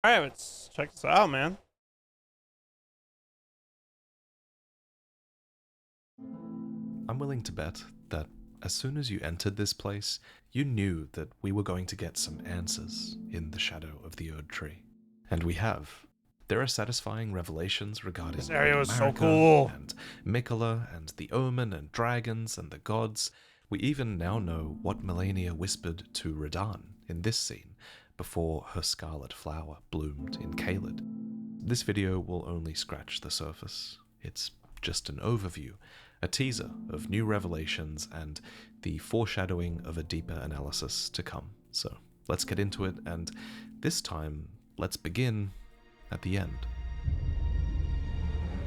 Alright, let's check this out, man. I'm willing to bet that as soon as you entered this place, you knew that we were going to get some answers in the shadow of the Erdtree. And we have. There are satisfying revelations regarding This area was so America cool. and Miquella and the Omen and dragons and the gods. We even now know what Melania whispered to Radan in this scene before her scarlet flower bloomed in Caelid. This video will only scratch the surface. It's just an overview, a teaser of new revelations and the foreshadowing of a deeper analysis to come. So let's get into it, and this time, let's begin at the end.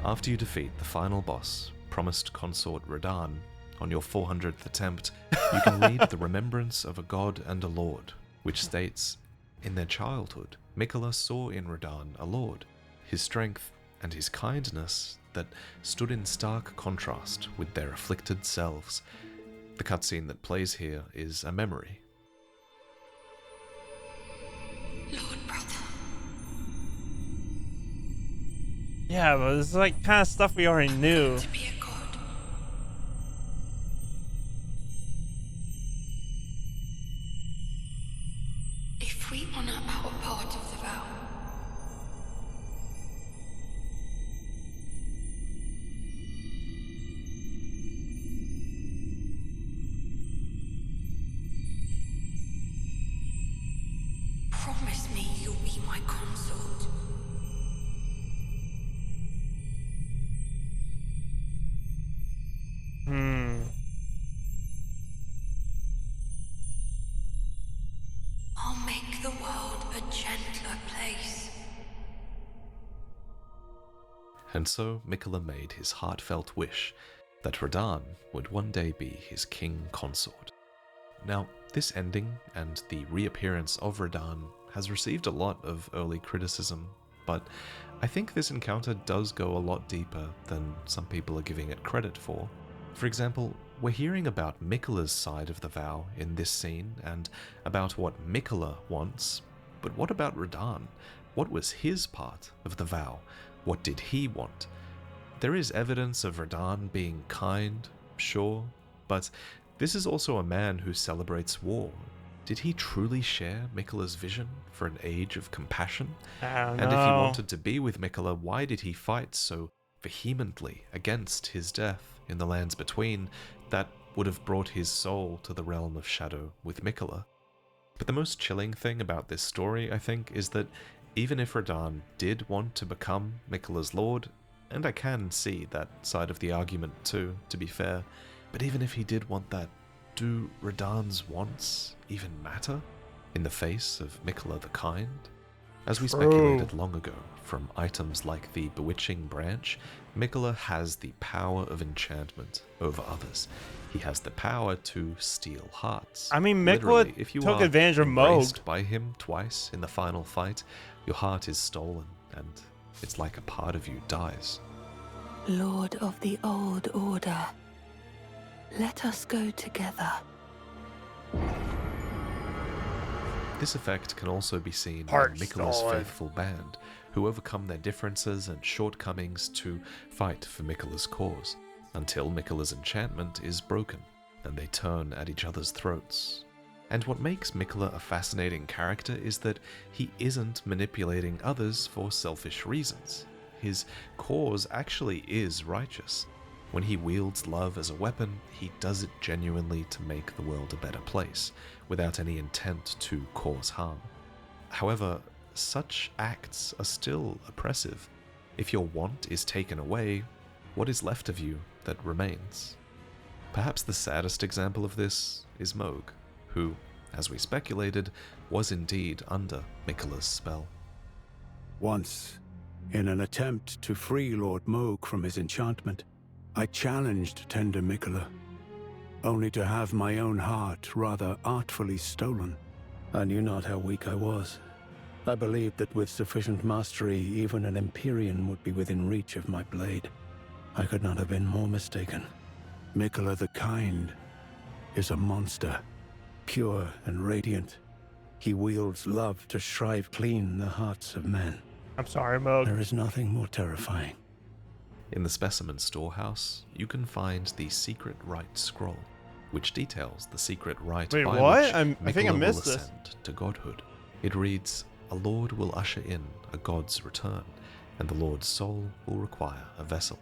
After you defeat the final boss, promised consort Radan, on your 400th attempt, you can read the remembrance of a god and a lord, which states, in their childhood, Miquella saw in Radan a lord, his strength and his kindness that stood in stark contrast with their afflicted selves. The cutscene that plays here is a memory. Lord brother. Yeah, but this is like kind of stuff we already knew. To be a god. If we honor our part of the vow, promise me you'll be my consort. I'll make the world a gentler place. And so Miquella made his heartfelt wish that Radan would one day be his king consort. Now, this ending and the reappearance of Radan has received a lot of early criticism, but I think this encounter does go a lot deeper than some people are giving it credit for. For example, we're hearing about Miquella's side of the vow in this scene and about what Miquella wants, but what about Radan? What was his part of the vow? What did he want? There is evidence of Radan being kind, sure, but this is also a man who celebrates war. Did he truly share Miquella's vision for an age of compassion? I don't And if he know. wanted to be with Miquella, why did he fight so vehemently against his death in the lands between that would have brought his soul to the realm of shadow with Miquella? But the most chilling thing about this story, I think, is that even if Radan did want to become Miquella's lord, and I can see that side of the argument too, to be fair, but even if he did want that, do Radan's wants even matter in the face of Miquella the Kind? As we speculated long ago, from items like the Bewitching Branch, Miquella has the power of enchantment over others. He has the power to steal hearts. I mean, Literally, Miquella if you took are advantage of Moog. embraced by him twice in the final fight, your heart is stolen, and it's like a part of you dies. Lord of the Old Order, let us go together. This effect can also be seen in Heart Miquella's stolen. faithful band, who overcome their differences and shortcomings to fight for Miquella's cause, until Miquella's enchantment is broken, and they turn at each other's throats. And what makes Miquella a fascinating character is that he isn't manipulating others for selfish reasons. His cause actually is righteous. When he wields love as a weapon, he does it genuinely to make the world a better place, without any intent to cause harm. However, such acts are still oppressive. If your want is taken away, what is left of you that remains? Perhaps the saddest example of this is Moog, who, as we speculated, was indeed under Miquella's spell. Once, in an attempt to free Lord Moog from his enchantment, I challenged tender Miquella, only to have my own heart rather artfully stolen. I knew not how weak I was. I believed that with sufficient mastery, even an Empyrean would be within reach of my blade. I could not have been more mistaken. Miquella the Kind is a monster, pure and radiant, He wields love to shrive clean the hearts of men. I'm sorry, Moog. There is nothing more terrifying. In the specimen storehouse, you can find the secret rite scroll, which details the secret rite Wait, by what? which I think I Mikola missed will this. ascend to godhood. It reads, "A lord will usher in a god's return, and the lord's soul will require a vessel."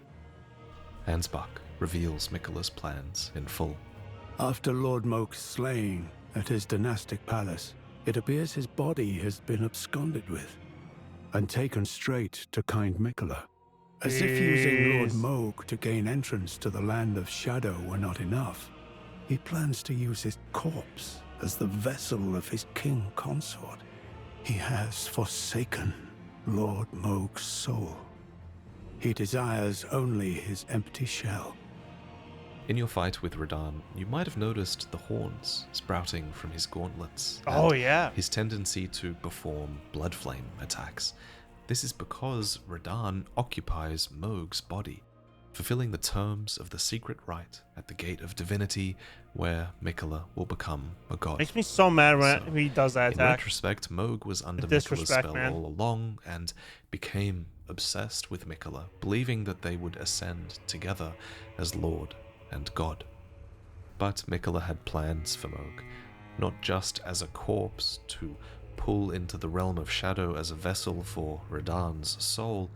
Ansbach reveals Mikola's plans in full. After Lord Moog's slaying at his dynastic palace, it appears his body has been absconded with and taken straight to kind Mikola. As if using Lord Jeez. Moog to gain entrance to the land of shadow were not enough, he plans to use his corpse as the vessel of his king consort. He has forsaken Lord Moog's soul. He desires only his empty shell. In your fight with Radan, you might have noticed the horns sprouting from his gauntlets. Oh, and yeah. his tendency to perform blood flame attacks. This is because Radan occupies Moog's body, fulfilling the terms of the secret rite at the Gate of Divinity, where Mikola will become a god. Makes me so mad when So, he does that In attack. retrospect, Moog was under Mikola's disrespect, spell man. all along and became obsessed with Mikola, believing that they would ascend together as Lord and God. But Mikola had plans for Moog, not just as a corpse to pull into the realm of shadow as a vessel for Radan's soul,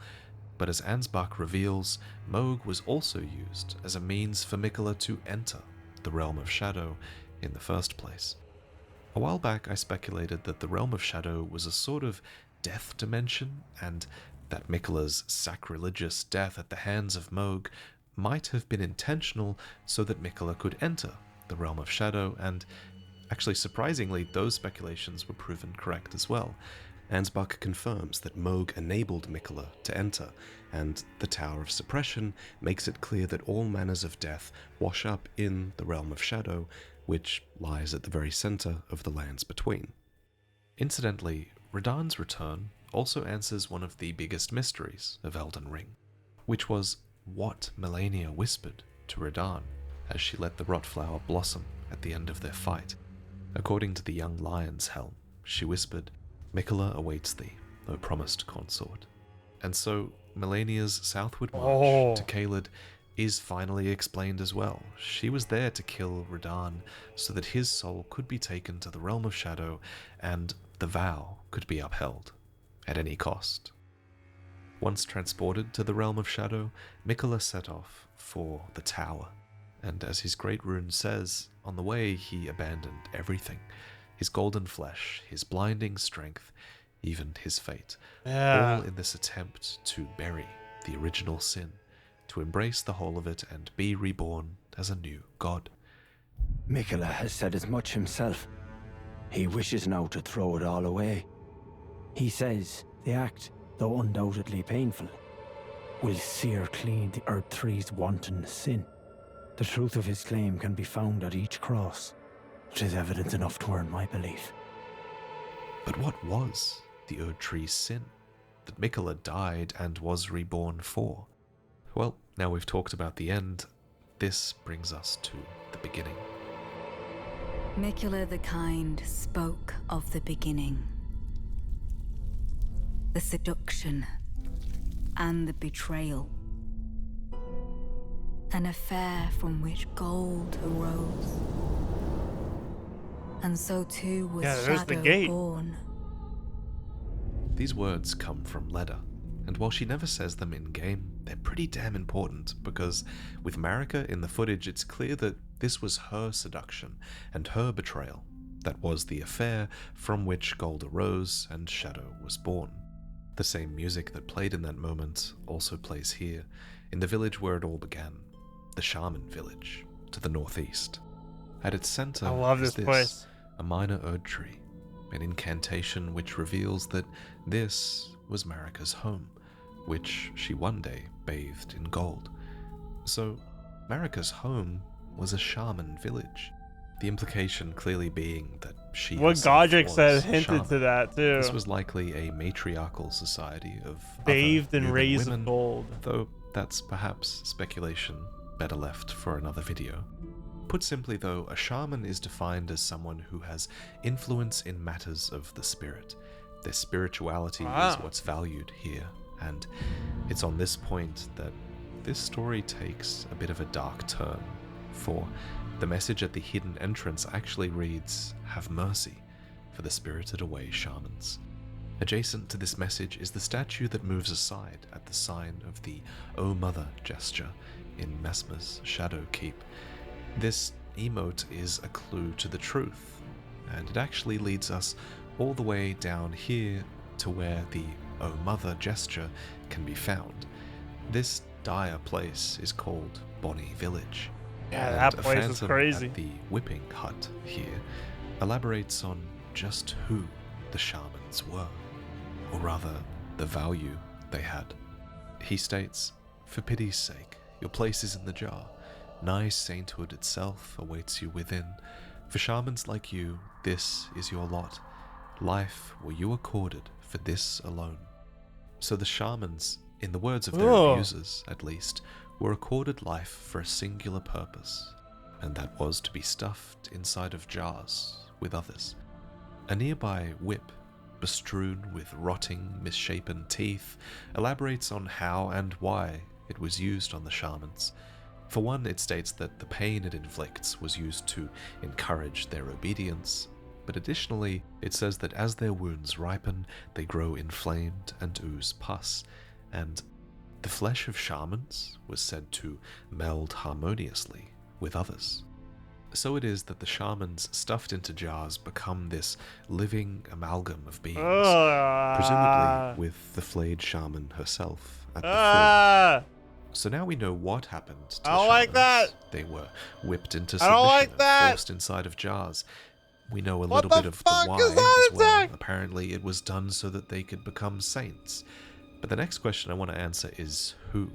but as Ansbach reveals, Moog was also used as a means for Mikola to enter the realm of shadow in the first place. A while back I speculated that the realm of shadow was a sort of death dimension, and that Mikola's sacrilegious death at the hands of Moog might have been intentional so that Mikola could enter the realm of shadow, and actually surprisingly those speculations were proven correct as well. Ansbach confirms that Moog enabled Mikola to enter, and the Tower of Suppression makes it clear that all manners of death wash up in the realm of shadow, which lies at the very center of the lands between. Incidentally, Radan's return also answers one of the biggest mysteries of Elden Ring, which was what Melania whispered to Radan as she let the rot flower blossom at the end of their fight. According to the young lion's helm, she whispered, "Mikola awaits thee, O promised consort." And so Melania's southward march to Caelid is finally explained as well. She was there to kill Radan so that his soul could be taken to the realm of shadow and the vow could be upheld at any cost. Once transported to the realm of shadow, Mikola set off for the tower, and as his great rune says, on the way he abandoned everything: his golden flesh, his blinding strength, even his fate, all in this attempt to bury the original sin, to embrace the whole of it and be reborn as a new god. Mikola has said as much himself. He wishes now to throw it all away. He says the act, though undoubtedly painful, will sear clean the Erdtree's wanton sin. The truth of his claim can be found at each cross. It is evidence enough to earn my belief. But what was the Erdtree's sin that Mikola died and was reborn for? Well, now we've talked about the end, this brings us to the beginning. Mikola the Kind spoke of the beginning. The seduction and the betrayal. An affair from which gold arose. And so too was there's the Shadow gate. born. These words come from Leda, and while she never says them in-game, they're pretty damn important, because with Marika in the footage, it's clear that this was her seduction and her betrayal. That was the affair from which gold arose and Shadow was born. The same music that played in that moment also plays here, in the village where it all began, the Shaman village, to the northeast. At its center I love is this place. a minor Erdtree, an incantation which reveals that this was Marika's home, which she one day bathed in gold. So, Marika's home was a shaman village. The implication clearly being that she What herself Godric was said a hinted shaman. to that too. This was likely a matriarchal society of Bathed in other rays women, of gold. though that's perhaps speculation better left for another video. Put simply though, a shaman is defined as someone who has influence in matters of the spirit. Their spirituality is what's valued here, and it's on this point that this story takes a bit of a dark turn, for the message at the hidden entrance actually reads, "Have mercy for the spirited away shamans." Adjacent to this message is the statue that moves aside at the sign of the "O Mother" gesture in Messmer's Shadow Keep. This emote is a clue to the truth, and it actually leads us all the way down here to where the "O Mother" gesture can be found. This dire place is called Bonny Village. Yeah, and that a place is phantom crazy. At the Whipping Hut here elaborates on just who the shamans were, or rather, the value they had. He states, "For pity's sake, your place is in the jar. Nigh sainthood itself awaits you within. For shamans like you, this is your lot. Life were you accorded for this alone." So the shamans, in the words of their abusers at least, were accorded life for a singular purpose, and that was to be stuffed inside of jars with others. A nearby whip, bestrewn with rotting, misshapen teeth, elaborates on how and why it was used on the shamans. For one, it states that the pain it inflicts was used to encourage their obedience, but additionally, it says that as their wounds ripen, they grow inflamed and ooze pus, and the flesh of shamans was said to meld harmoniously with others. So it is that the shamans stuffed into jars become this living amalgam of beings, presumably with the flayed shaman herself at the fore. So now we know what happened to the I don't like shamans. that. They were whipped into I don't submission like and that. forced inside of jars. We know a What little bit the of the fuck why is that as well. attack? Apparently it was done so that they could become saints. But the next question I want to answer is who?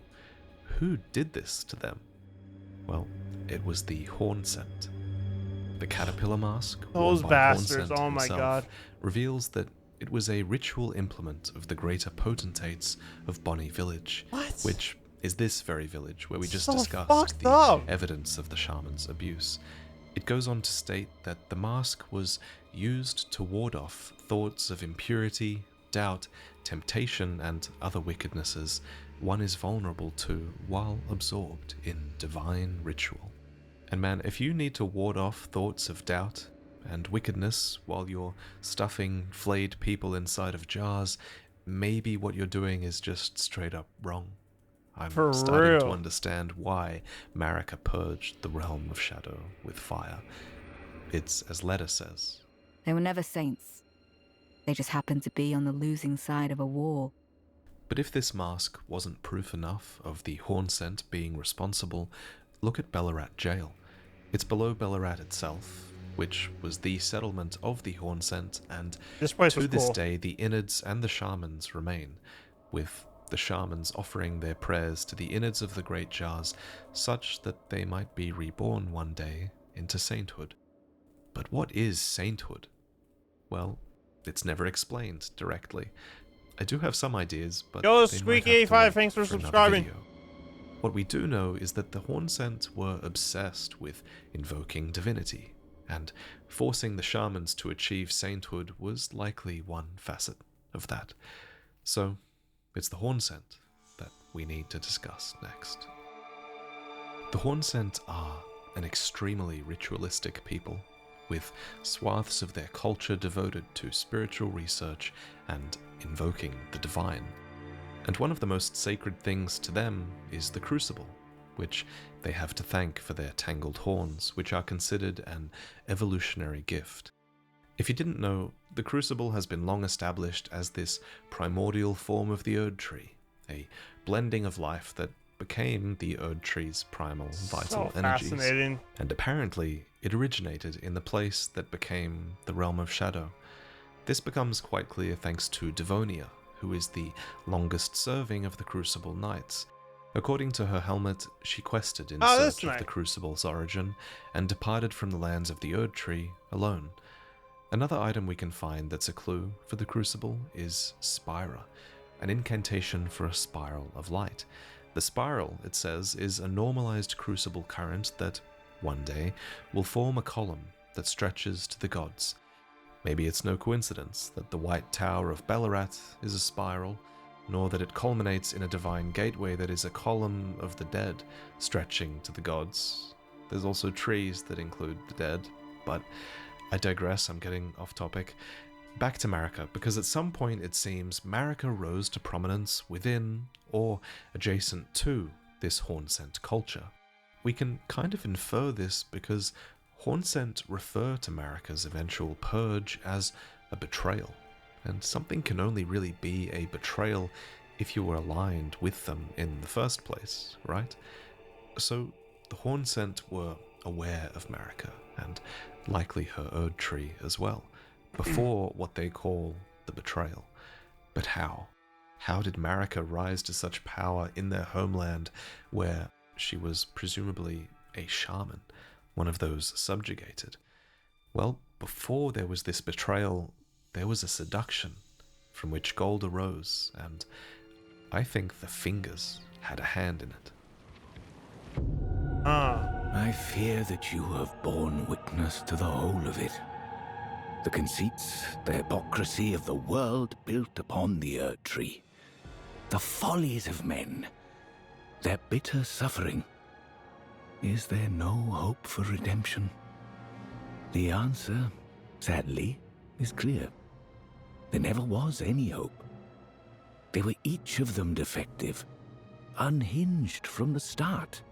Who did this to them? Well, it was the Horn Scent. The caterpillar mask, Those worn by bastards, Hornsent oh my himself, God. reveals that it was a ritual implement of the greater potentates of Bonny Village, What? which is this very village where we just So discussed fucked the up. evidence of the shaman's abuse. It goes on to state that the mask was used to ward off thoughts of impurity, doubt, temptation, and other wickednesses one is vulnerable to while absorbed in divine ritual. And man, if you need to ward off thoughts of doubt and wickedness while you're stuffing flayed people inside of jars, maybe what you're doing is just straight up wrong. I'm For starting to real. understand why Marika purged the realm of shadow with fire. It's as Leda says. They were never saints. They just happened to be on the losing side of a war. But if this mask wasn't proof enough of the Horn Scent being responsible, look at Bellat Jail. It's below Bellat itself, which was the settlement of the Horn Scent, and This place to was this cool. day the innards and the shamans remain, with the shamans offering their prayers to the innards of the great jars, such that they might be reborn one day into sainthood. But what is sainthood? Well, it's never explained directly. I do have some ideas, but Yo, they might have to Squeaky85, wait thanks for another subscribing. video. What we do know is that the Hornscent were obsessed with invoking divinity, and forcing the shamans to achieve sainthood was likely one facet of that. So, it's the Hornscent that we need to discuss next. The Hornscent are an extremely ritualistic people, with swaths of their culture devoted to spiritual research and invoking the divine. And one of the most sacred things to them is the Crucible, which they have to thank for their tangled horns, which are considered an evolutionary gift. If you didn't know, the Crucible has been long established as this primordial form of the Erdtree, a blending of life that became the Erdtree's primal vital So energies. fascinating. And apparently, it originated in the place that became the Realm of Shadow. This becomes quite clear thanks to Devonia, who is the longest serving of the Crucible Knights. According to her helmet, she quested in Oh, that's search of nice. the Crucible's origin, and departed from the lands of the Erdtree alone. Another item we can find that's a clue for the Crucible is Spira, an incantation for a spiral of light. The spiral, it says, is a normalized crucible current that one day, will form a column that stretches to the gods. Maybe it's no coincidence that the White Tower of Ballarat is a spiral, nor that it culminates in a divine gateway that is a column of the dead stretching to the gods. There's also trees that include the dead, but I digress, I'm getting off topic. Back to Marika, because at some point it seems Marika rose to prominence within or adjacent to this Hornsent culture. We can kind of infer this because Hornsent refer to Marika's eventual purge as a betrayal, and something can only really be a betrayal if you were aligned with them in the first place, right? So the Hornsent were aware of Marika, and likely her Erdtree as well, before what they call the betrayal. But how? How did Marika rise to such power in their homeland where she was presumably a shaman, one of those subjugated? Well, before there was this betrayal, there was a seduction from which gold arose, and I think the fingers had a hand in it. I fear that you have borne witness to the whole of it. The conceits, the hypocrisy of the world built upon the Erdtree. The follies of men. Their bitter suffering. Is there no hope for redemption? The answer, sadly, is clear. There never was any hope. They were each of them defective, unhinged from the start.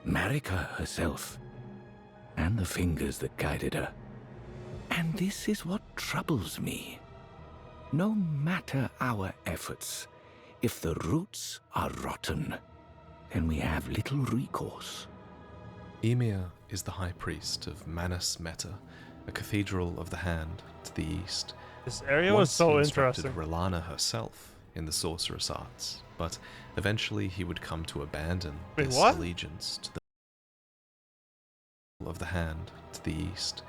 Marika herself, and the fingers that guided her. And this is what troubles me. No matter our efforts, if the roots are rotten, then we have little recourse. Ymir is the high priest of Manus Meta, a cathedral of the hand to the east. This area was Once so he instructed interesting. R'Lana herself in the sorceress arts, but eventually he would come to abandon Wait, this what? allegiance to the of the hand to the east.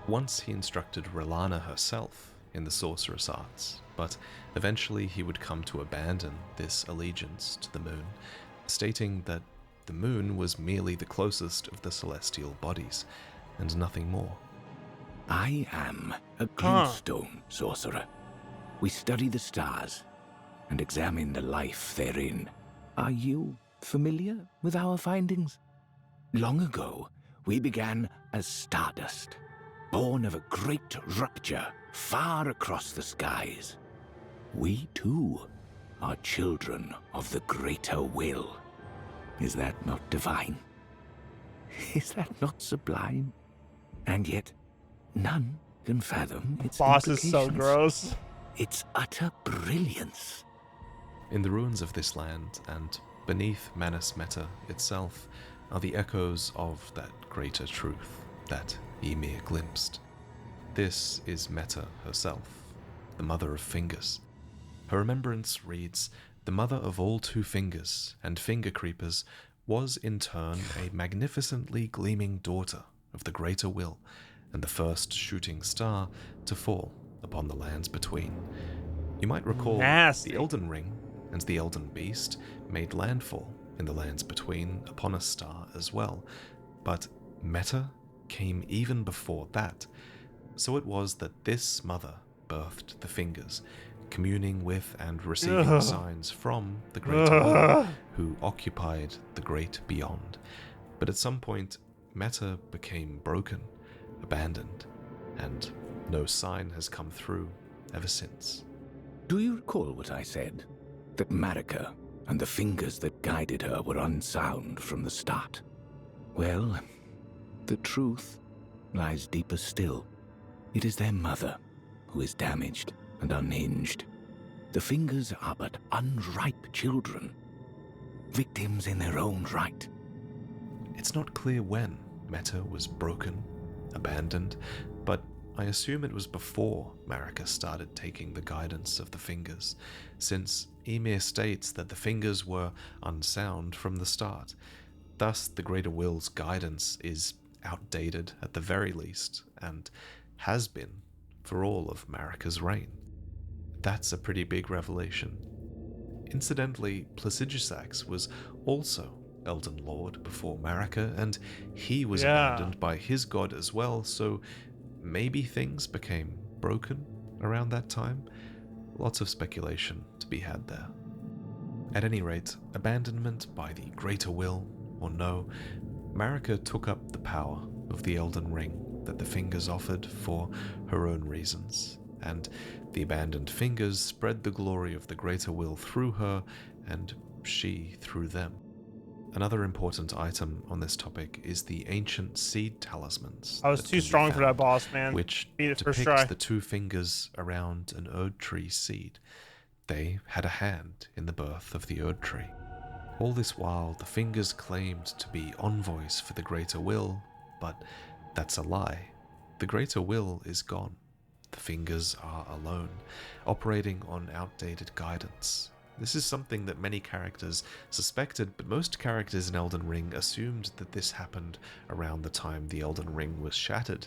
Once he instructed R'Lana herself in the sorceress arts, but eventually he would come to abandon this allegiance to the moon, stating that the moon was merely the closest of the celestial bodies, and nothing more. I am a glintstone sorcerer. We study the stars and examine the life therein. Are you familiar with our findings? Long ago, we began as stardust, born of a great rupture far across the skies. We too are children of the greater will. Is that not divine? Is that not sublime? And yet, none can fathom its Boss is so implications. gross. Its utter brilliance. In the ruins of this land, and beneath Manus Meta itself, are the echoes of that greater truth that Ymir glimpsed. This is Meta herself, the mother of fingers. Her remembrance reads, "The mother of all two fingers and finger creepers was in turn a magnificently gleaming daughter of the greater will, and the first shooting star to fall upon the lands between." You might recall Nasty. the Elden Ring and the Elden Beast made landfall in the lands between upon a star as well, but Meta came even before that. So it was that this mother birthed the fingers, communing with and receiving signs from the greater will, who occupied the great beyond. But at some point, Meta became broken, abandoned, and no sign has come through ever since. Do you recall what I said? That Marika and the fingers that guided her were unsound from the start? Well, the truth lies deeper still. It is their mother who is damaged and unhinged. The fingers are but unripe children, victims in their own right. It's not clear when Meta was broken, abandoned, but I assume it was before Marika started taking the guidance of the fingers, since Ymir states that the fingers were unsound from the start. Thus, the Greater Will's guidance is outdated at the very least, and has been for all of Marika's reign. That's a pretty big revelation. Incidentally, Placidusax was also Elden Lord before Marika, and he was Yeah. abandoned by his god as well, so maybe things became broken around that time. Lots of speculation to be had there. At any rate, abandonment by the greater will, or no, Marika took up the power of the Elden Ring that the Fingers offered for her own reasons, and the abandoned Fingers spread the glory of the greater will through her, and she through them. Another important item on this topic is the ancient seed talismans. I was that too can be strong for that found, boss, man. which Beat it first depicts try. the two fingers around an Erdtree seed. They had a hand in the birth of the Erdtree. All this while, the Fingers claimed to be envoys for the greater will, but that's a lie. The greater will is gone. The Fingers are alone, operating on outdated guidance. This is something that many characters suspected, but most characters in Elden Ring assumed that this happened around the time the Elden Ring was shattered.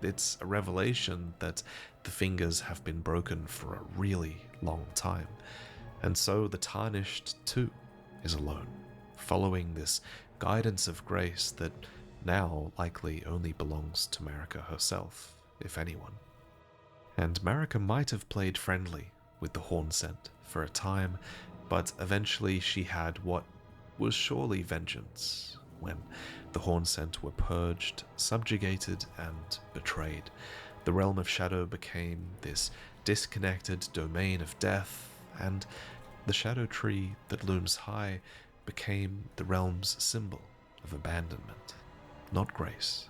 It's a revelation that the Fingers have been broken for a really long time, and so the Tarnished too is alone, following this guidance of grace that now likely only belongs to Marika herself, if anyone. And Marika might have played friendly with the Hornsent for a time, but eventually she had what was surely vengeance, when the Hornsent were purged, subjugated, and betrayed. The realm of shadow became this disconnected domain of death, and the Shadu Tree that looms high became the realm's symbol of abandonment, not grace.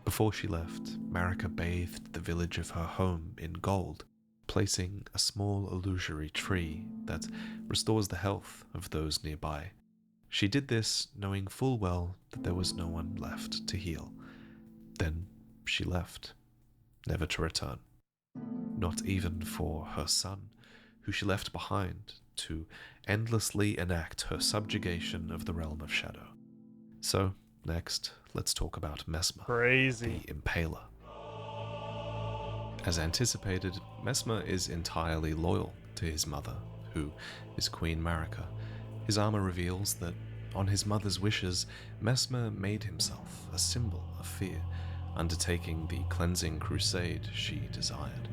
Before she left, Marika bathed the village of her home in gold, placing a small illusory tree that restores the health of those nearby. She did this knowing full well that there was no one left to heal. Then she left, never to return. Not even for her son, who she left behind to endlessly enact her subjugation of the realm of shadow. So, next, let's talk about Messmer, Crazy. the Impaler. As anticipated, Messmer is entirely loyal to his mother, who is Queen Marika. His armor reveals that, on his mother's wishes, Messmer made himself a symbol of fear, undertaking the cleansing crusade she desired.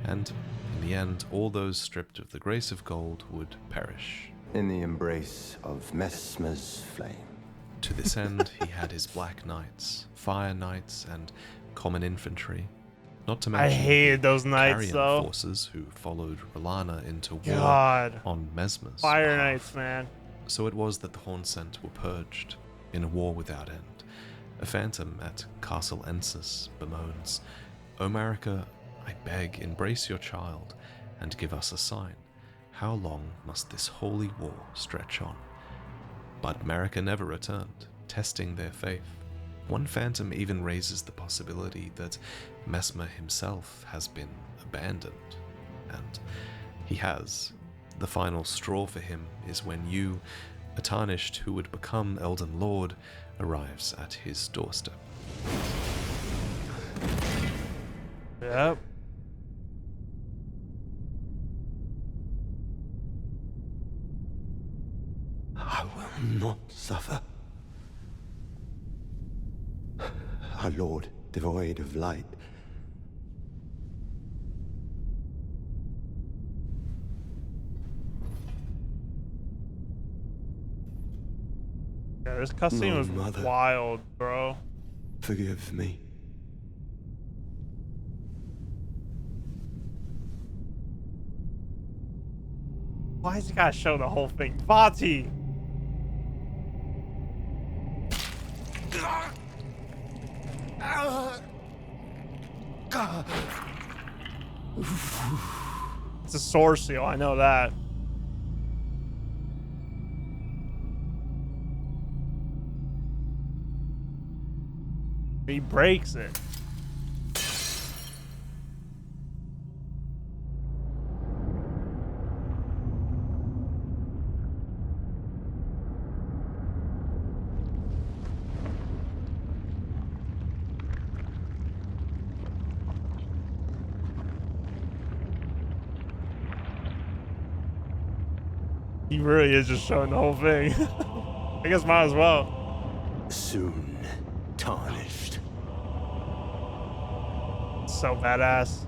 And, in the end, all those stripped of the grace of gold would perish. In the embrace of Messmer's flame. To this end, he had his Black Knights, Fire Knights, and common infantry. Not to mention I hated those knights, Carrion though. forces who followed R'hllana into war God. on Messmer's Fire behalf. Knights, man. So it was that the Hornsent were purged, in a war without end. A phantom at Castle Ensis bemoans, "O Marika, I beg, embrace your child, and give us a sign. How long must this holy war stretch on?" But Marika never returned, testing their faith. One phantom even raises the possibility that Messmer himself has been abandoned. And he has. The final straw for him is when you, a Tarnished who would become Elden Lord, arrives at his doorstep. Yep. I will not suffer. Our Lord, devoid of light. Yeah, this cutscene No, was mother. wild, bro. Forgive me. Why has he gotta show the whole thing? Vati! It's a sword seal, I know that. He breaks it. He really is just showing the whole thing. I guess might as well. soon tarnished. So badass.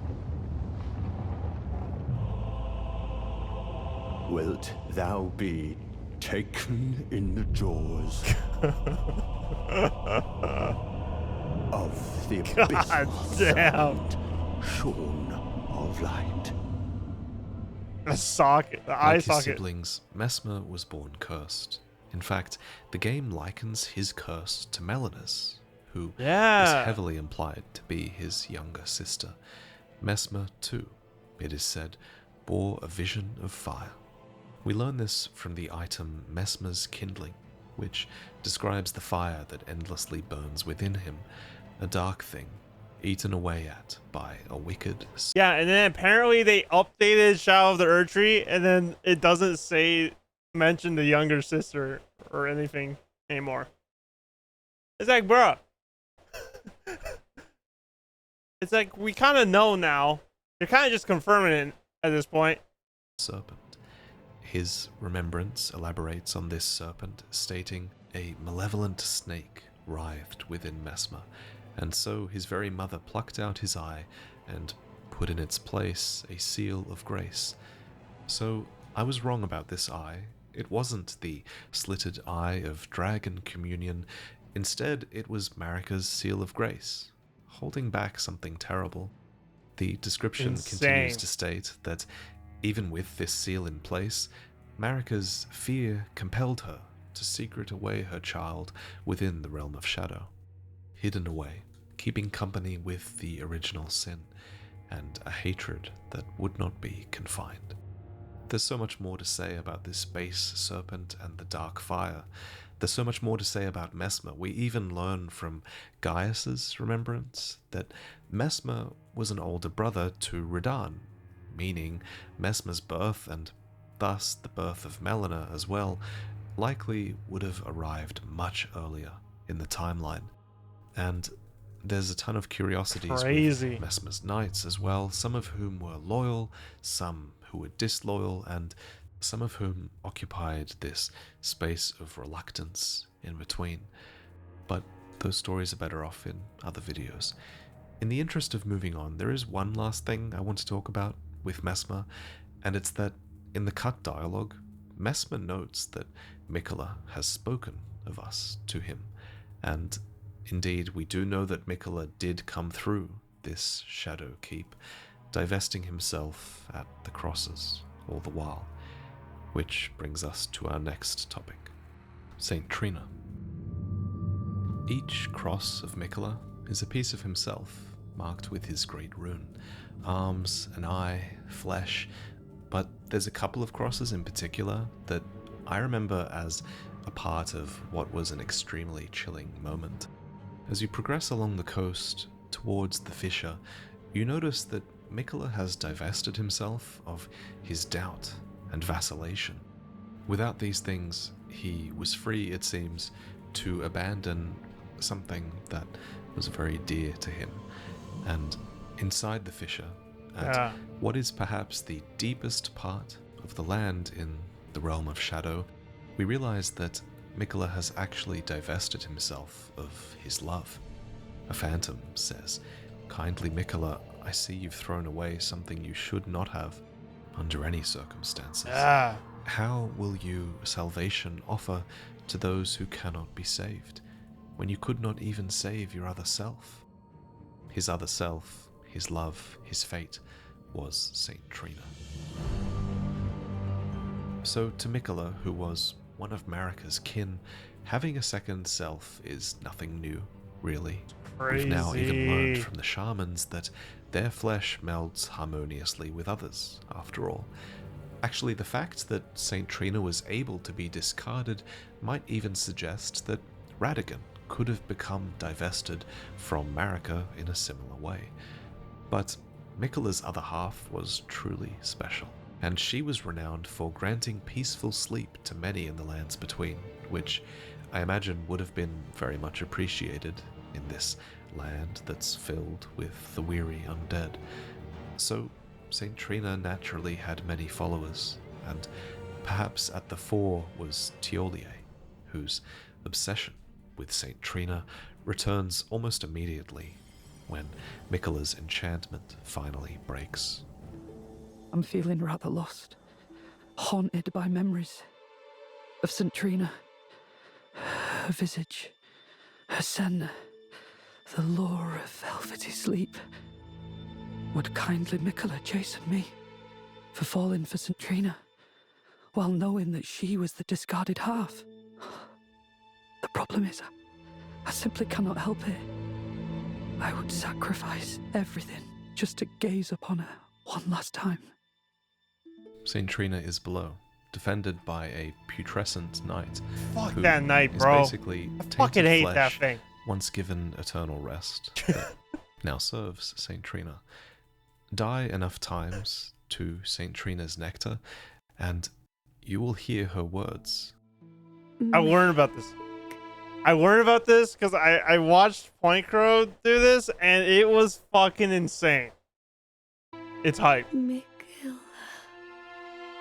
Wilt thou be taken in the jaws of the abyssal damn. serpent, shorn of light? The socket, the eye Like his socket. siblings, Mesmer was born cursed. In fact, the game likens his curse to Melina's, who is Yeah. heavily implied to be his younger sister. Mesmer, too, it is said, bore a vision of fire. We learn this from the item Mesmer's Kindling, which describes the fire that endlessly burns within him, a dark thing, eaten away at by a wicked Yeah, and then apparently they updated Shadow of the Erdtree, and then it doesn't mention the younger sister or anything anymore. It's like, bruh. It's like, we kind of know now. You're kind of just confirming it at this point. serpent. His remembrance elaborates on this serpent, stating, "A malevolent snake writhed within Mesmer, and so his very mother plucked out his eye and put in its place a seal of grace." So I was wrong about this eye. It wasn't the slitted eye of dragon communion. Instead, it was Marika's seal of grace, holding back something terrible. The description Insane. continues to state that even with this seal in place, Marika's fear compelled her to secret away her child within the realm of shadow, hidden away, keeping company with the original sin, and a hatred that would not be confined. There's so much more to say about this base serpent and the dark fire. There's so much more to say about Mesmer. We even learn from Gaius's remembrance that Mesmer was an older brother to Radan, meaning Mesmer's birth, and thus the birth of Melina as well, likely would have arrived much earlier in the timeline. And there's a ton of curiosities Crazy. with Mesmer's knights as well, some of whom were loyal, some who were disloyal, and some of whom occupied this space of reluctance in between. But those stories are better off in other videos. In the interest of moving on, there is one last thing I want to talk about with Mesmer, and it's that in the cut dialogue, Mesmer notes that Miquella has spoken of us to him, and indeed we do know that Miquella did come through this shadow keep, divesting himself at the crosses all the while. Which brings us to our next topic, Saint Trina. Each cross of Miquella is a piece of himself, marked with his great rune, arms, an eye, flesh, but there's a couple of crosses in particular that I remember as a part of what was an extremely chilling moment. As you progress along the coast towards the fissure, you notice that Miquella has divested himself of his doubt and vacillation. Without these things, he was free, it seems, to abandon something that was very dear to him. And inside the fissure, at what is perhaps the deepest part of the land in the realm of shadow, we realize that Miquella has actually divested himself of his love. A phantom says, "Kindly Miquella, I see you've thrown away something you should not have under any circumstances. How will you salvation offer to those who cannot be saved, when you could not even save your other self?" His other self, his love, his fate, was Saint Trina. So to Miquella, who was one of Marika's kin, having a second self is nothing new, really. We've now even learned from the Shamans that their flesh melds harmoniously with others, after all. Actually, the fact that Saint Trina was able to be discarded might even suggest that Radan could have become divested from Marika in a similar way. But Miquella's other half was truly special, and she was renowned for granting peaceful sleep to many in the lands between, which I imagine would have been very much appreciated in this land that's filled with the weary undead. So Saint Trina naturally had many followers, and perhaps at the fore was Tiolier, whose obsession with Saint Trina returns almost immediately when Miquella's enchantment finally breaks. I'm feeling rather lost, haunted by memories of St. Trina, her visage, her scent, the lure of velvety sleep. Would kindly Miquella chasten me for falling for St. Trina, while knowing that she was the discarded half? The problem is, I simply cannot help it. I would sacrifice everything just to gaze upon her one last time. Saint Trina is below, defended by a putrescent knight. Fuck who that knight, is bro. basically I tainted fucking hate flesh, that thing. once given eternal rest, that now serves Saint Trina. Die enough times to Saint Trina's nectar, and you will hear her words. I learned about this. I learned about this because I watched Point Crow do this, and it was fucking insane. It's hype. Miquella,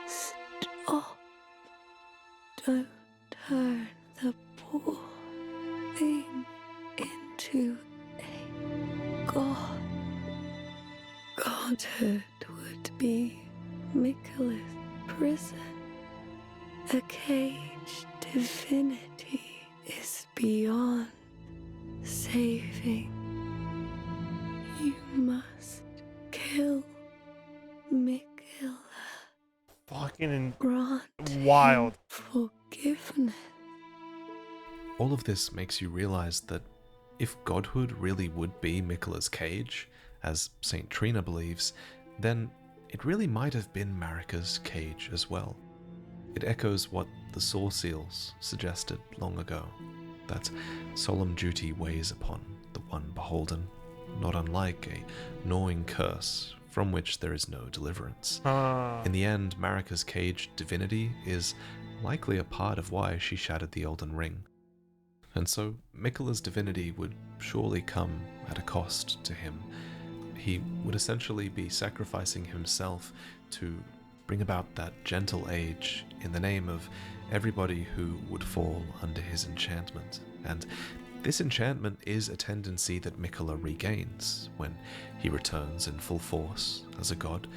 stop. Don't turn the poor thing into a god. Godhood would be Miquella's prison. A cage divinity is beyond saving. You must kill Miquella. Fucking Grant wild. him forgiveness. All of this makes you realize that if godhood really would be Miquella's cage, as Saint Trina believes, then it really might have been Marika's cage as well. It echoes what the Saw Seals suggested long ago, that solemn duty weighs upon the one beholden, not unlike a gnawing curse from which there is no deliverance. In the end, Marika's cage divinity is likely a part of why she shattered the Elden Ring. And so Miquella's divinity would surely come at a cost to him. He would essentially be sacrificing himself to bring about that gentle age in the name of everybody who would fall under his enchantment. And this enchantment is a tendency that Miquella regains when he returns in full force as a god,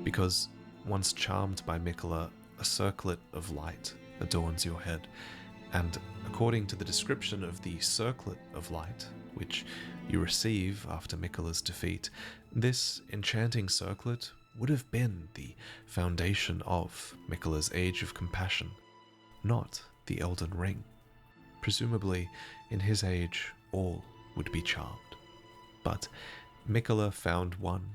because once charmed by Miquella, a circlet of light adorns your head. And according to the description of the circlet of light, which you receive after Miquella's defeat, this enchanting circlet would have been the foundation of Miquella's Age of Compassion, not the Elden Ring. Presumably, in his age, all would be charmed. But Miquella found one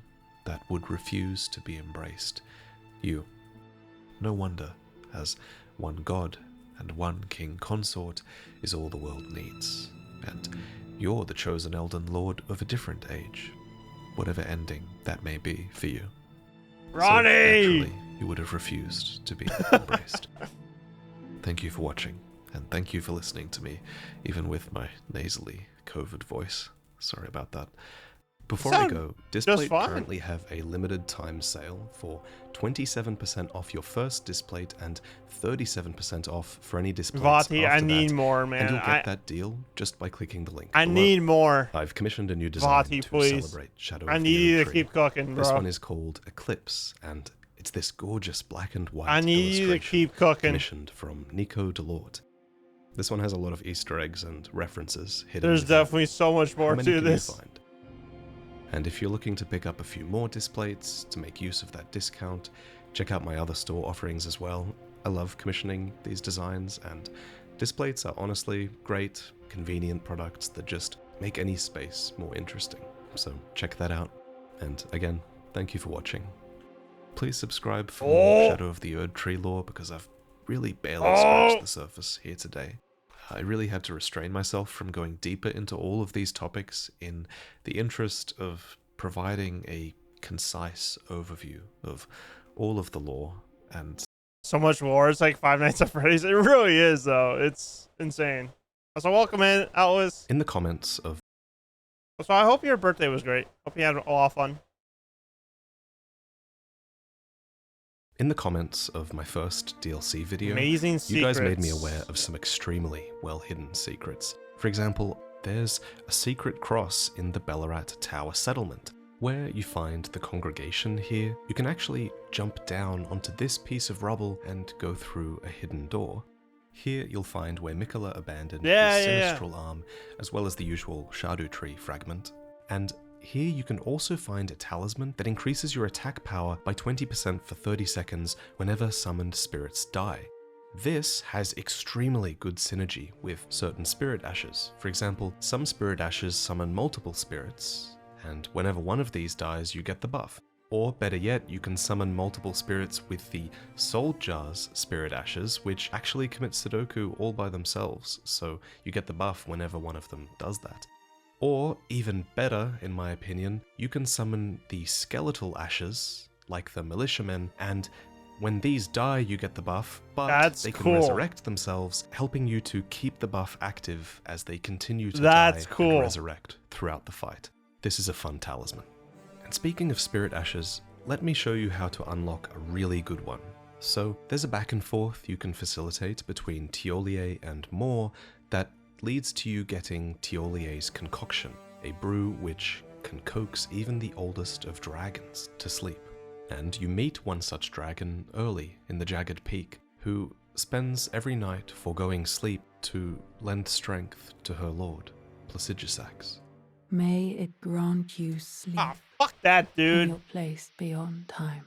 that would refuse to be embraced. You. No wonder, as one god and one king consort is all the world needs. And you're the chosen Elden Lord of a different age, whatever ending that may be for you. Ronnie! So naturally, you would have refused to be embraced. Thank you for watching, and thank you for listening to me, even with my nasally COVID voice. Sorry about that. Before I go, Displate currently have a limited time sale for 27% off your first Displate and 37% off for any Displates Vati, after I need that. more, man. And you'll get that deal just by clicking the link I below. need more. I've commissioned a new design Vati, to please. celebrate Shadow I of need the you to Erdtree. keep cooking, bro. This one is called Eclipse, and it's this gorgeous black and white I need you to illustration keep cooking. commissioned from Nico Delort. This one has a lot of Easter eggs and references hidden. There's within. definitely so much more How many to can this. You find? And if you're looking to pick up a few more Displates to make use of that discount, check out my other store offerings as well. I love commissioning these designs, and Displates are honestly great, convenient products that just make any space more interesting. So check that out. And again, thank you for watching. Please subscribe for more Shadow of the Erdtree lore, because I've really barely scratched the surface here today. I really had to restrain myself from going deeper into all of these topics in the interest of providing a concise overview of all of the lore. And so much lore. It's like Five Nights at Freddy's. It really is, though. It's insane. So welcome in, Atlas. in the comments of So I hope your birthday was great. Hope you had a lot of fun. In the comments of my first DLC video, Amazing you guys made me secrets. aware of some extremely well-hidden secrets. For example, there's a secret cross in the Bellat Tower settlement. Where you find the congregation here, you can actually jump down onto this piece of rubble and go through a hidden door. Here you'll find where Mikola abandoned his sinistral arm, as well as the usual Shadu Tree fragment. And here you can also find a talisman that increases your attack power by 20% for 30 seconds whenever summoned spirits die. This has extremely good synergy with certain spirit ashes. For example, some spirit ashes summon multiple spirits, and whenever one of these dies, you get the buff. Or better yet, you can summon multiple spirits with the Soul Jar's spirit ashes, which actually commit Sudoku all by themselves, so you get the buff whenever one of them does that. Or, even better, in my opinion, you can summon the skeletal ashes, like the militiamen, and when these die, you get the buff, but they can resurrect themselves, helping you to keep the buff active as they continue to die and resurrect throughout the fight. This is a fun talisman. And speaking of spirit ashes, let me show you how to unlock a really good one. So, there's a back and forth you can facilitate between Tiolier and Moor that leads to you getting Tiolier's concoction, a brew which can coax even the oldest of dragons to sleep. And you meet one such dragon early in the Jagged Peak, who spends every night foregoing sleep to lend strength to her lord, Placidusax. May it grant you sleep. Ah, fuck that, dude. In your place beyond time.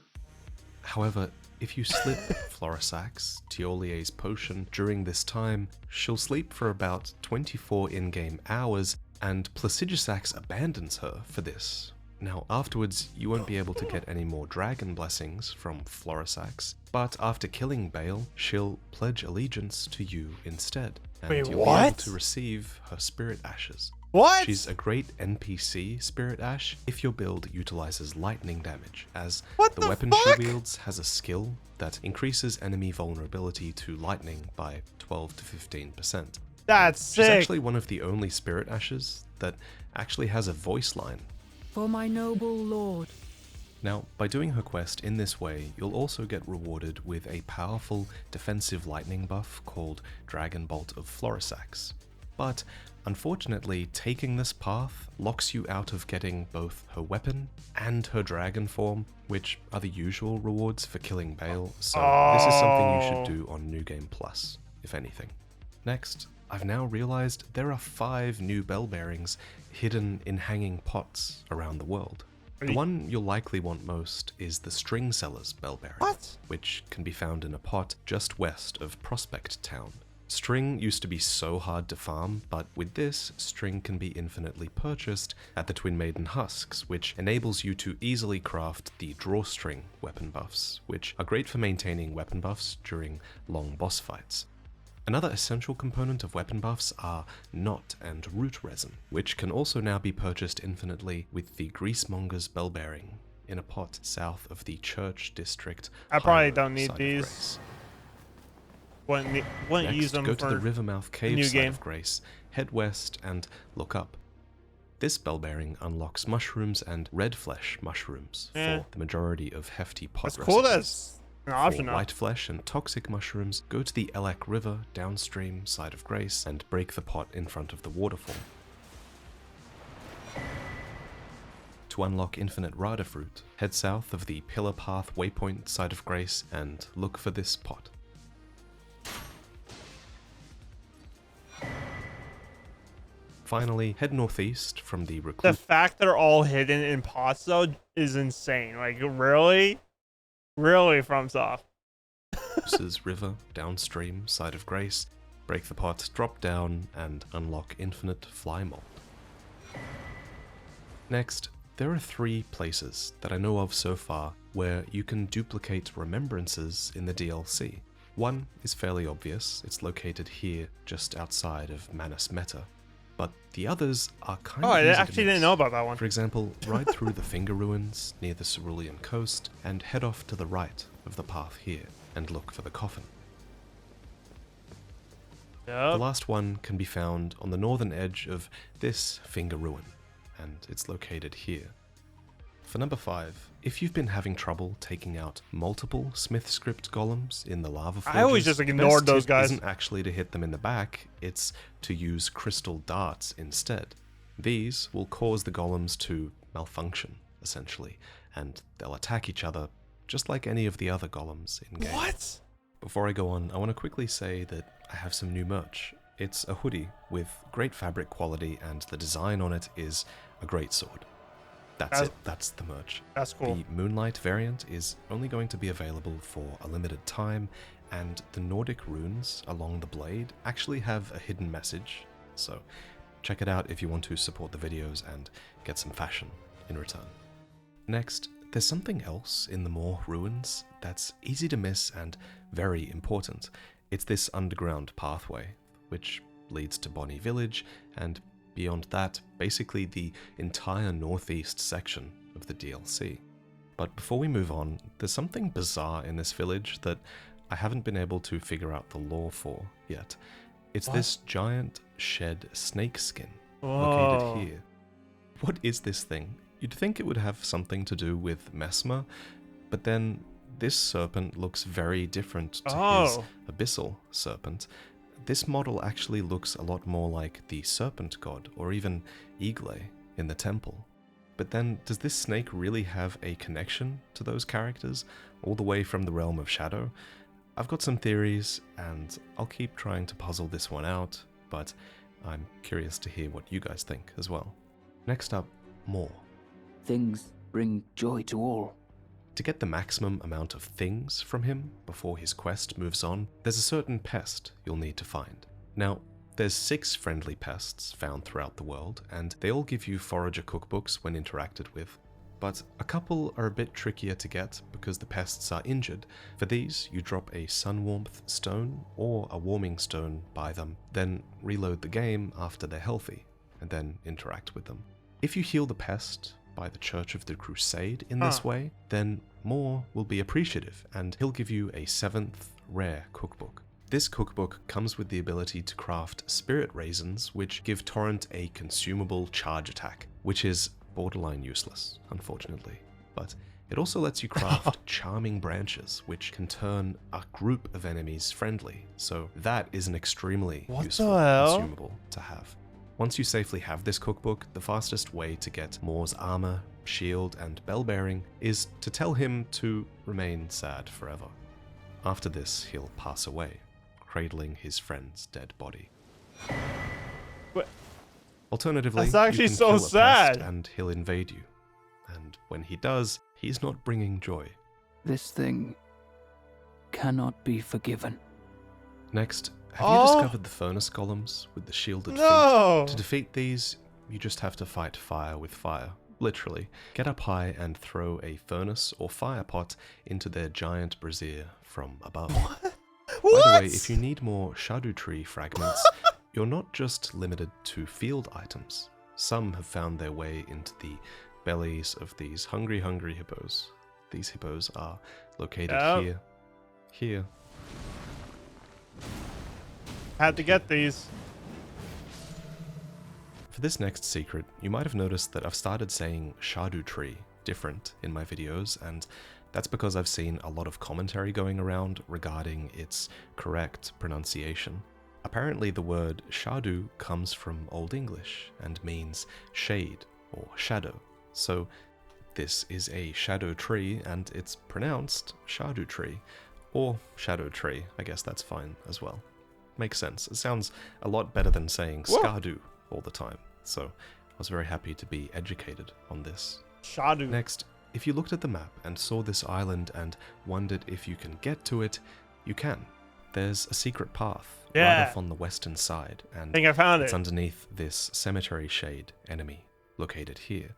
However, if you slip Florisax, Tiolier's potion, during this time, she'll sleep for about 24 in-game hours, and Placidusax abandons her for this. Now, afterwards, you won't be able to get any more dragon blessings from Florisax, but after killing Bale, she'll pledge allegiance to you instead, and you'll be able to receive her spirit ashes. What? She's a great NPC Spirit Ash if your build utilizes lightning damage, as the weapon she wields has a skill that increases enemy vulnerability to lightning by 12 to 15%. That's sick. She's actually one of the only Spirit Ashes that actually has a voice line. For my noble lord. Now, by doing her quest in this way, you'll also get rewarded with a powerful defensive lightning buff called Dragon Bolt of Florisax. But unfortunately, taking this path locks you out of getting both her weapon and her dragon form, which are the usual rewards for killing Bale, so this is something you should do on New Game Plus, if anything. Next, I've now realized there are 5 new bell bearings hidden in hanging pots around the world. The one you'll likely want most is the String Seller's bell bearing, which can be found in a pot just west of Prospect Town. String used to be so hard to farm, but with this, string can be infinitely purchased at the Twin Maiden Husks, which enables you to easily craft the Drawstring weapon buffs, which are great for maintaining weapon buffs during long boss fights. Another essential component of weapon buffs are knot and root resin, which can also now be purchased infinitely with the Greasemonger's bell bearing in a pot south of the Church District. I probably don't need these. Wouldn't use them go for to the Rivermouth Cave new side game. of Grace, head west and look up. This bell bearing unlocks mushrooms and red flesh mushrooms for the majority of hefty pot That's recipes. cool. That's an option For now. white flesh and toxic mushrooms, go to the Elak River downstream side of Grace and break the pot in front of the waterfall. To unlock infinite Rada fruit, head south of the Pillar Path waypoint side of Grace and look for this pot. Finally, head northeast from the The Recluse fact they're all hidden in pots though is insane. Like really, really FromSoft. River downstream side of Grace, break the pot, drop down, and unlock infinite fly mold. Next, there are 3 places that I know of so far where you can duplicate remembrances in the DLC. One is fairly obvious, it's located here just outside of Manus Meta, but the others are kind of I easy to actually didn't miss. know about that one. For example, ride through the Finger Ruins near the Cerulean coast and head off to the right of the path here and look for the coffin. The last one can be found on the northern edge of this Finger Ruin, and it's located here. For number 5, if you've been having trouble taking out multiple Smith script golems in the lava forges, I always just ignored those guys. Isn't actually to hit them in the back, it's to use crystal darts instead. These will cause the golems to malfunction, essentially, and they'll attack each other just like any of the other golems in game. What? Before I go on, I want to quickly say that I have some new merch. It's a hoodie with great fabric quality, and the design on it is a great sword. That's it. That's the merch. That's cool. The Moonlight variant is only going to be available for a limited time, and the Nordic runes along the blade actually have a hidden message, so check it out if you want to support the videos and get some fashion in return. Next, there's something else in the Moor ruins that's easy to miss and very important. It's this underground pathway, which leads to Bonnie Village, and beyond that, basically the entire northeast section of the DLC. But before we move on, there's something bizarre in this village that I haven't been able to figure out the lore for yet. It's this giant shed snake skin located here. What is this thing? You'd think it would have something to do with Mesmer, but then this serpent looks very different to his abyssal serpent. This model actually looks a lot more like the serpent god, or even Eagle in the temple. But then, does this snake really have a connection to those characters, all the way from the realm of Shadow? I've got some theories, and I'll keep trying to puzzle this one out, but I'm curious to hear what you guys think as well. Next up, Moor. Things bring joy to all. To get the maximum amount of things from him before his quest moves on, there's a certain pest you'll need to find. Now, there's 6 friendly pests found throughout the world, and they all give you forager cookbooks when interacted with. But a couple are a bit trickier to get because the pests are injured. For these, you drop a sun warmth stone or a warming stone by them, then reload the game after they're healthy, and then interact with them. If you heal the pest by the Church of the Crusade in this way, then Moor will be appreciative, and he'll give you a 7th rare cookbook. This cookbook comes with the ability to craft spirit raisins, which give Torrent a consumable charge attack, which is borderline useless, unfortunately. But it also lets you craft charming branches, which can turn a group of enemies friendly, so that is an extremely useful consumable to have. Once you safely have this cookbook, the fastest way to get Moor's armor, shield, and bell bearing is to tell him to remain sad forever. After this, he'll pass away, cradling his friend's dead body. What? Alternatively, That's actually you can so kill a pest sad. and he'll invade you. And when he does, he's not bringing joy. This thing cannot be forgiven. Next, have you discovered the furnace golems with the shielded feet? To defeat these, you just have to fight fire with fire, literally. Get up high and throw a furnace or fire pot into their giant brazier from above. By the way, if you need more Shadu Tree fragments, you're not just limited to field items. Some have found their way into the bellies of these hungry hippos. These hippos are located here. Had to get these. For this next secret, you might have noticed that I've started saying Shadu Tree different in my videos, and that's because I've seen a lot of commentary going around regarding its correct pronunciation. Apparently the word Shadu comes from Old English and means shade or shadow, so this is a shadow tree and it's pronounced Shadu Tree, or Shadow Tree. I guess that's fine as well. Makes sense. It sounds a lot better than saying Skadu all the time, so I was very happy to be educated on this. Shadu. Next, if you looked at the map and saw this island and wondered if you can get to it, you can. There's a secret path right off on the western side, and I think I found it's it. underneath this cemetery shade enemy located here.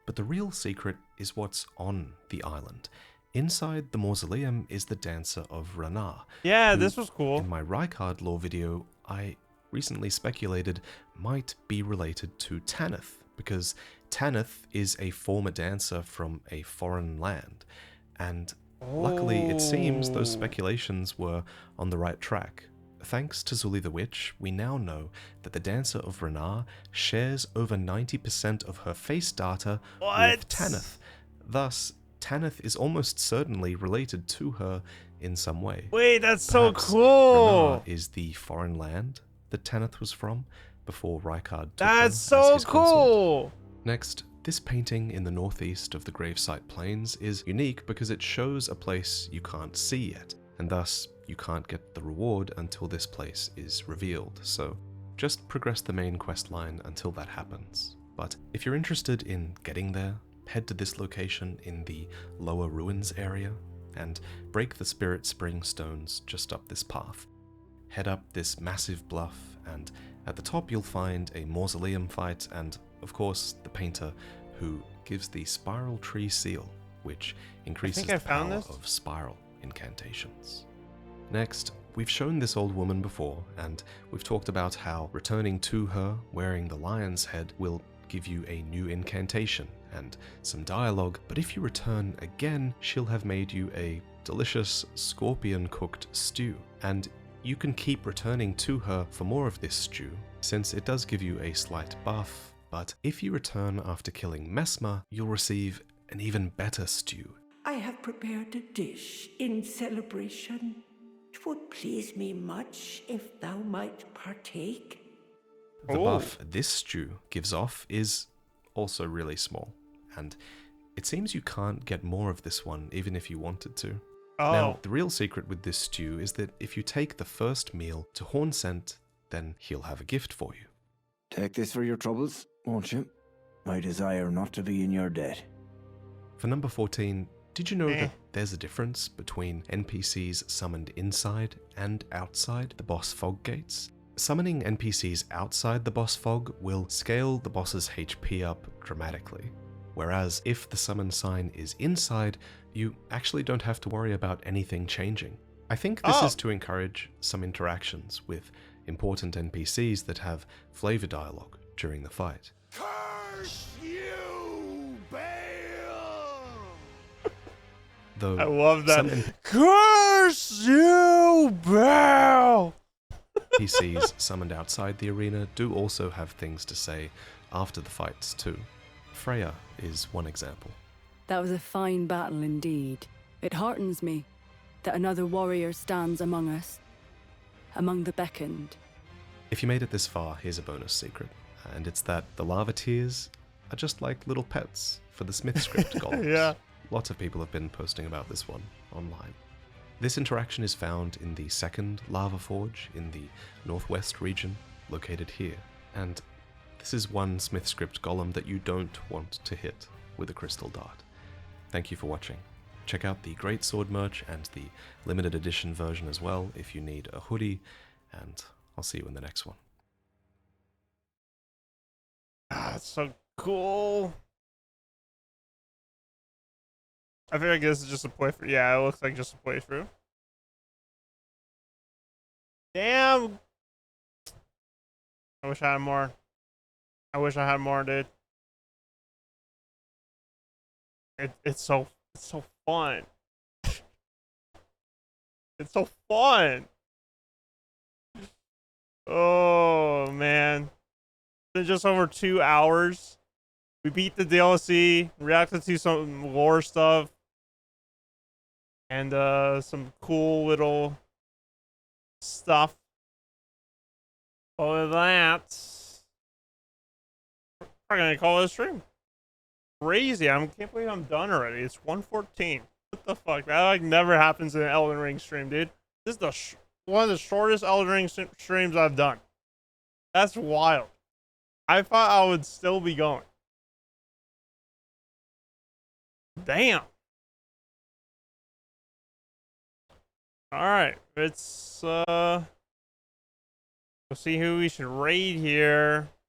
But the real secret is what's on the island. Inside the mausoleum is the dancer of Radan. Yeah, who, this was cool. In my Rykard lore video, I recently speculated might be related to Tanith, because Tanith is a former dancer from a foreign land, and luckily it seems those speculations were on the right track. Thanks to Zully the Witch, we now know that the dancer of Radan shares over 90% of her face data with Tanith. Thus, Tanith is almost certainly related to her in some way. Wait, that's so Perhaps cool. Ranar is the foreign land that Tanith was from before Rykard took That's her as so his consort. cool. Next, this painting in the northeast of the gravesite plains is unique because it shows a place you can't see yet, and thus you can't get the reward until this place is revealed, so just progress the main quest line until that happens. But if you're interested in getting there, head to this location in the lower ruins area and break the Spirit Spring stones just up this path. Head up this massive bluff, and at the top you'll find a mausoleum fight and, of course, the painter who gives the Spiral Tree seal, which increases the power of spiral incantations. Next, we've shown this old woman before, and we've talked about how returning to her wearing the lion's head will give you a new incantation and some dialogue, but if you return again, she'll have made you a delicious scorpion-cooked stew, and you can keep returning to her for more of this stew, since it does give you a slight buff, but if you return after killing Messmer, you'll receive an even better stew. I have prepared a dish in celebration. 'Twould please me much if thou might partake. The buff this stew gives off is also really small, and it seems you can't get more of this one even if you wanted to. Now, the real secret with this stew is that if you take the first meal to Hornsent, then he'll have a gift for you. Take this for your troubles, won't you? I desire not to be in your debt. For number 14, did you know that there's a difference between NPCs summoned inside and outside the boss fog gates? Summoning NPCs outside the boss fog will scale the boss's HP up dramatically, whereas if the summon sign is inside, you actually don't have to worry about anything changing. I think this is to encourage some interactions with important NPCs that have flavor dialogue during the fight. Curse you, Baal! Though I love that. some Curse you, Baal! NPCs summoned outside the arena do also have things to say after the fights too. Freya is one example. That was a fine battle indeed. It heartens me that another warrior stands among us, among the beckoned. If you made it this far, here's a bonus secret, and it's that the lava tears are just like little pets for the Smith script golems. Yeah. Lots of people have been posting about this one online. This interaction is found in the second lava forge in the northwest region, located here, and this is one Smith script golem that you don't want to hit with a crystal dart. Thank you for watching. Check out the Great Sword merch and the limited edition version as well if you need a hoodie, and I'll see you in the next one. Ah, it's so cool. I feel like this is just a playthrough. Yeah, it looks like just a playthrough. Damn. I wish I had more. I wish I had more, dude. It's so fun. It's so fun. Oh man. It's been just over 2 hours. We beat the DLC, reacted to some lore stuff, and some cool little stuff. Other than that, we're gonna call it a stream. Crazy! I can't believe I'm done already. It's 1:14. What the fuck? That like never happens in an Elden Ring stream, dude. This is the one of the shortest Elden Ring streams I've done. That's wild. I thought I would still be going. Damn. Alright, let's see who we should raid here.